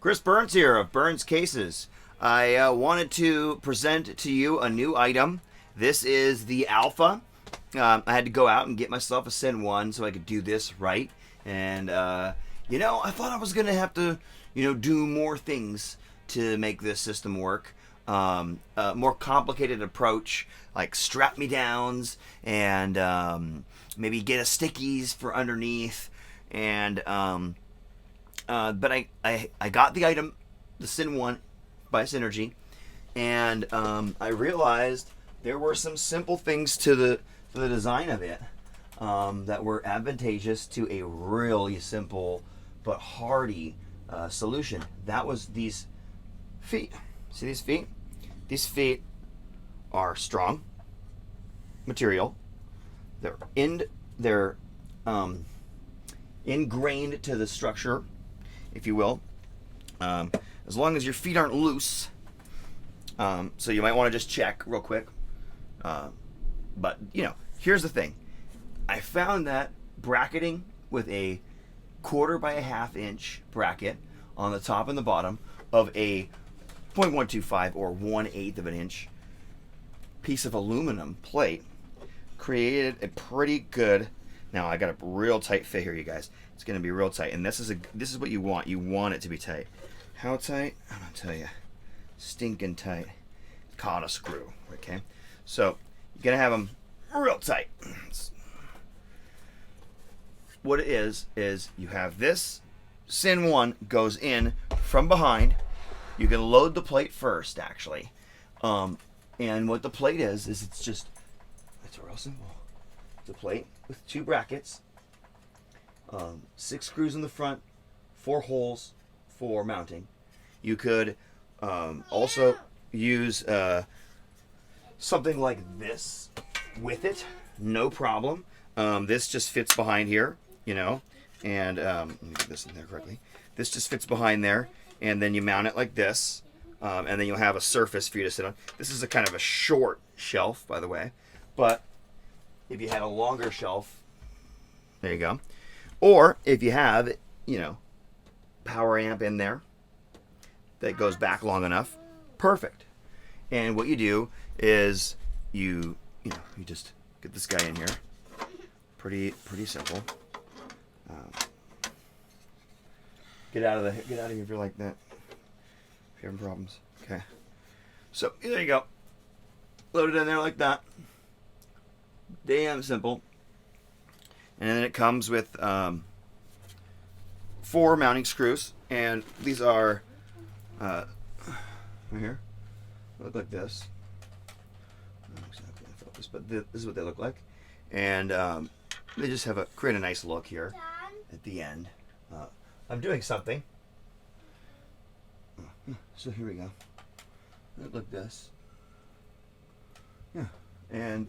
Chris Burns here of Burns Cases. I wanted to present to you a new item. This is the Alpha. I had to go out and get myself a SYN-1 so I could do this right. And, I thought I was going to have to, do more things to make this system work. A more complicated approach, like strap-me-downs and maybe get a stickies for underneath. And but I got the item, the SYN-1 by Synergy, and I realized there were some simple things to the design of it that were advantageous to a really simple but hardy solution. That was these feet. See these feet? These feet are strong material. They're ingrained to the structure, if you will, as long as your feet aren't loose. So you might want to just check real quick. But here's the thing. I found that bracketing with a 1/4 by a 1/2 inch bracket on the top and the bottom of a 0.125 or 1/8 of an inch piece of aluminum plate created a pretty good. Now I got a real tight fit here, you guys. It's going to be real tight, and this is what you want. You want it to be tight. How tight? I'm going to tell you, stinking tight. Caught a screw. Okay, so you're going to have them real tight. What it is you have this SYN-1 goes in from behind. You can load the plate first, actually, and what the plate is it's real simple. It's a plate with 2 brackets, 6 screws in the front, 4 holes for mounting. You could also use something like this with it, no problem. This just fits behind here, and let me get this in there correctly. This just fits behind there, and then you mount it like this, and then you'll have a surface for you to sit on. This is a kind of a short shelf, by the way, but if you had a longer shelf, there you go. Or if you have, power amp in there that goes back long enough, perfect. And what you do is you just get this guy in here. Pretty simple. Get out of here if you're like that. If you're having problems. Okay. So there you go. Load it in there like that. Damn simple. And then it comes with 4 mounting screws, and these are right here. They look like this. Not exactly in focus, but this is what they look like, and they just create a nice look here at the end. I'm doing something. So here we go. Look like this. Yeah, and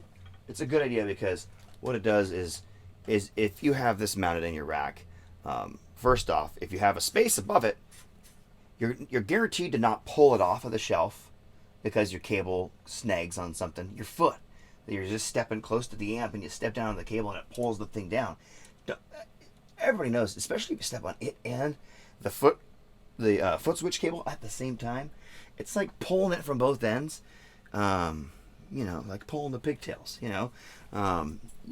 it's a good idea because what it does is if you have this mounted in your rack, first off, if you have a space above it, you're guaranteed to not pull it off of the shelf because your cable snags on something. Your foot, you're just stepping close to the amp and you step down on the cable and it pulls the thing down. Everybody knows, especially if you step on it and the foot switch cable at the same time. It's like pulling it from both ends. Like pulling the pigtails, you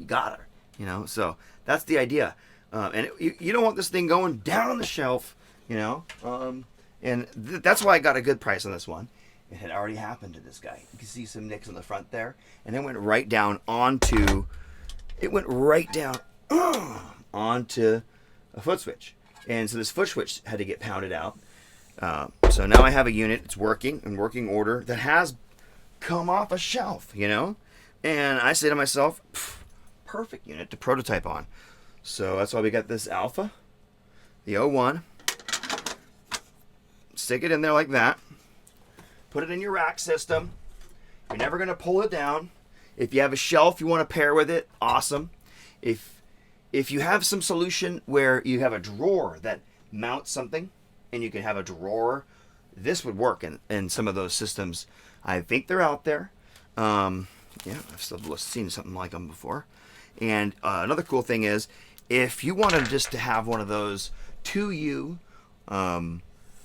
got her, so that's the idea. And you don't want this thing going down on the shelf, and that's why I got a good price on this one. It had already happened to this guy. You can see some nicks on the front there, and it went right down onto a foot switch. And so this foot switch had to get pounded out. So now I have a unit, it's working, in working order, that has come off a shelf, and I say to myself, perfect unit to prototype on. So that's why we got this Alpha, the 01. Stick it in there like that. Put it in your rack system. You're never going to pull it down. If you have a shelf you want to pair with it, awesome. If you have some solution where you have a drawer that mounts something and you can have a drawer, this would work in some of those systems. I think they're out there. I've still seen something like them before. And another cool thing is, if you wanted just to have one of those 2U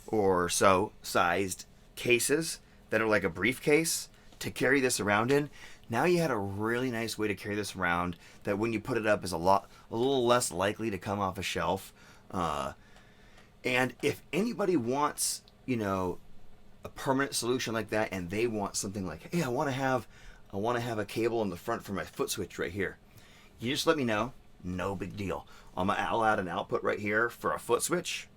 or so sized cases that are like a briefcase to carry this around in. Now you had a really nice way to carry this around that when you put it up is a little less likely to come off a shelf. And if anybody wants, you know, a permanent solution like that, and they want something like, hey, I want to have a cable in the front for my foot switch right here. You just let me know. No big deal. I'll add an output right here for a foot switch.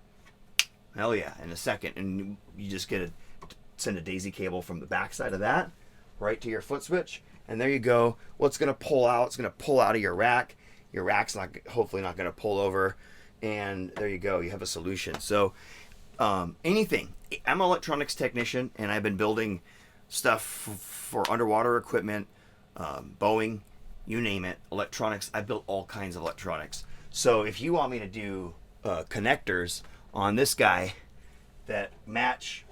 Hell yeah, in a second, and you just send a daisy cable from the back side of that right to your foot switch, and there you go. Well, it's gonna pull out. It's gonna pull out of your rack. Your rack's hopefully not gonna pull over, and there you go. You have a solution. So anything. I'm an electronics technician, and I've been building stuff for underwater equipment, Boeing, you name it, electronics. I built all kinds of electronics. So if you want me to do connectors on this guy that match,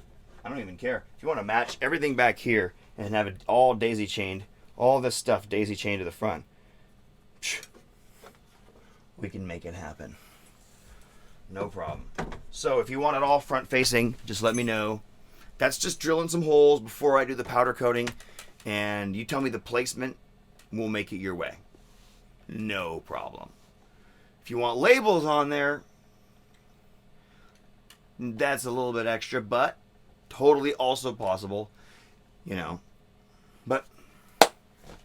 I don't even care. If you want to match everything back here and have it all daisy chained, all this stuff daisy chained to the front, we can make it happen. No problem. So if you want it all front facing, just let me know. That's just drilling some holes before I do the powder coating, and you tell me the placement, we'll make it your way. No problem. If you want labels on there, that's a little bit extra, but totally also possible, you know. But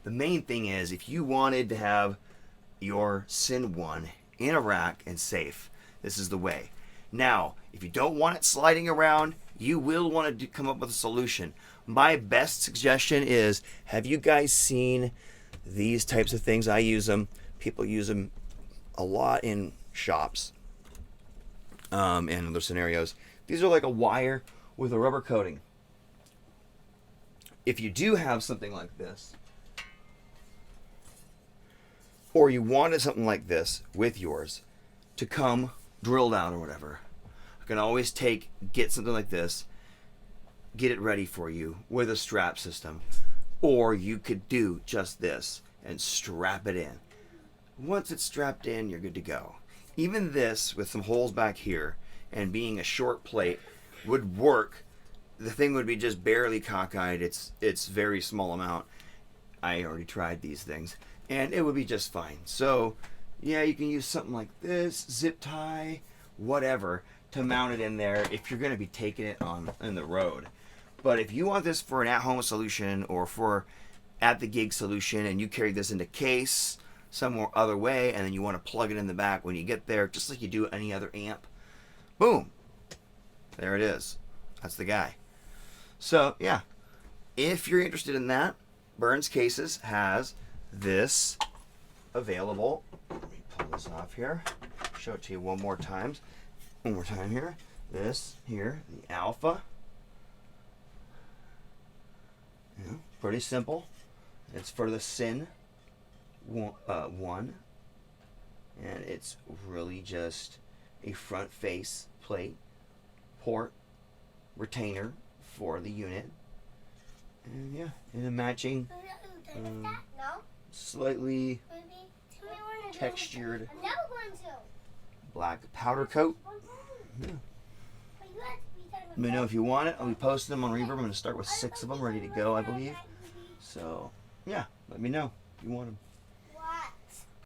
the main thing is, if you wanted to have your SYN-1 in a rack and safe, this is the way. Now, if you don't want it sliding around, you will want to come up with a solution. My best suggestion is, have you guys seen these types of things? I use them. People use them a lot in shops and other scenarios. These are like a wire with a rubber coating. If you do have something like this, or you wanted something like this with yours to come drilled out or whatever, I can always get something like this, get it ready for you with a strap system, or you could do just this and strap it in. Once it's strapped in, you're good to go. Even this with some holes back here and being a short plate would work. The thing would be just barely cockeyed. It's very small amount. I already tried these things, and it would be just fine. So yeah, you can use something like this, zip tie, whatever, to mount it in there if you're going to be taking it in the road. But if you want this for an at-home solution or for at-the-gig solution, and you carry this into case some other way, and then you want to plug it in the back when you get there, just like you do any other amp, boom, there it is. That's the guy. So yeah, if you're interested in that, Burns Cases has this available. Let me pull this off here, show it to you one more time here. This here, the Alpha. Yeah, pretty simple. It's for the SYN-1, and it's really just a front face plate, port, retainer for the unit, and yeah, and a matching slightly textured black powder coat. Yeah. Let me know if you want it. I'll be posting them on Reverb. I'm going to start with 6 of them ready to go, I believe. So, yeah, let me know if you want them.